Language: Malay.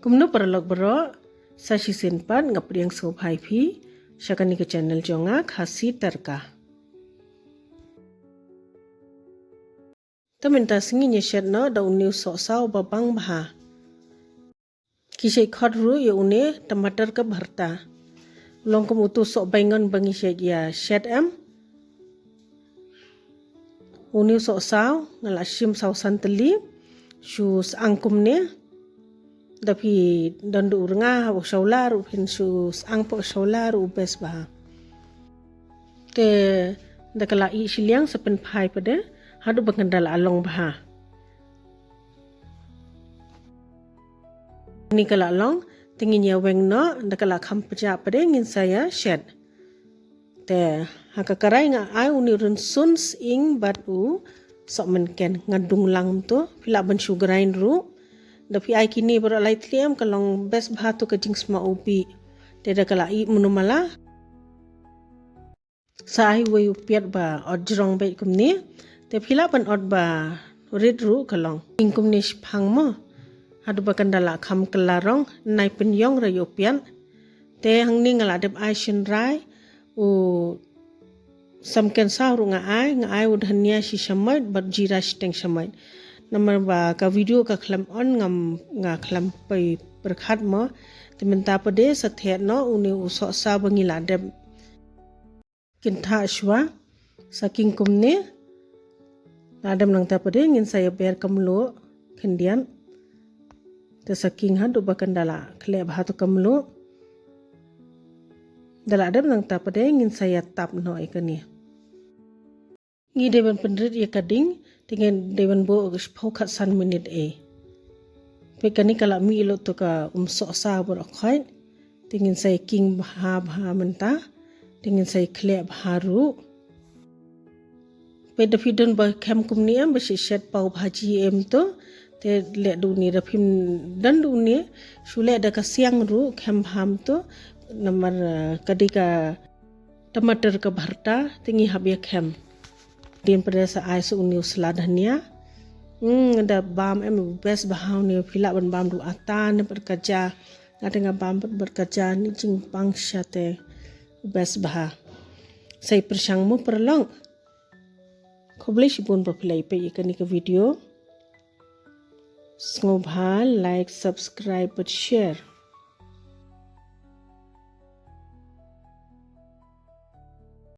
Kumno perlok bero sa sisinpan ngapriang sobhai phi syakani ke channel jonga khasi tarka. Taminta singi nyeshet no da uniu so sao babang baha. Kisai khadru ya une टमाटर का भरता लोग को मुतु सो बैंगन बंगी शेट या शेट एम उन्हें सो Sao ngala shim saw santeli shus angkum ne dapi dandu uranga wa shaular upin shus angpo shaular ubes ba te dakala I shiliang sepen phai pada hadu bangandal along ba ni kala long tingin ya weng no dakala khampaja pada ngin saya shed te hakakarai nga ai unirun suns ing batu sok menken ngadung lang tu pila ban sugarain ru dapi ai kini beralai tliam kalong best bhatu ka jing sma upi te dakala I munumala sai we upiat ba odjrong be kumni te pila ban od ba red ru kalong ingkum ni phang mo hadu bakandala kham kelarong nai penyong rayopian te hangni ngala dep ai shin rai u samken sa ru nga ai udhania shi shamait bat jira steng shamait namar ba ka video ka khlam on ngam nga khlam pai perkhat mo te menta pade sathet no uni uso sa bangila dep kinta shwa saking kumne adam nang ta pade ngin saya ber kamlo kendian te saking hadu bakandala khle bhatu kamlo dala adam nang ta pade ngin saya tap no ikani ngi dewan pendrit ya kading dengan dewan bo phokhat san minute pe kani kala mi lo to ka so sa bor khai tingin saya king bha menta tingin saya khle bharu pe dafidon ba kham kumni am ba shet pau bhaji em to te le duni rafim dan duni shule da ka siang ru kham bham to namar kadika टमाटर का भरता tingi habia kham din pada sa ai su uniu seladania da bam em best bahau ni phila ban bam du ata ne berkerja ngatenga bam berkerja ni jing pangsha te best bah sai persang mu perlong khoblish bun ba philai pe ikani ka video sngo bha like subscribe but share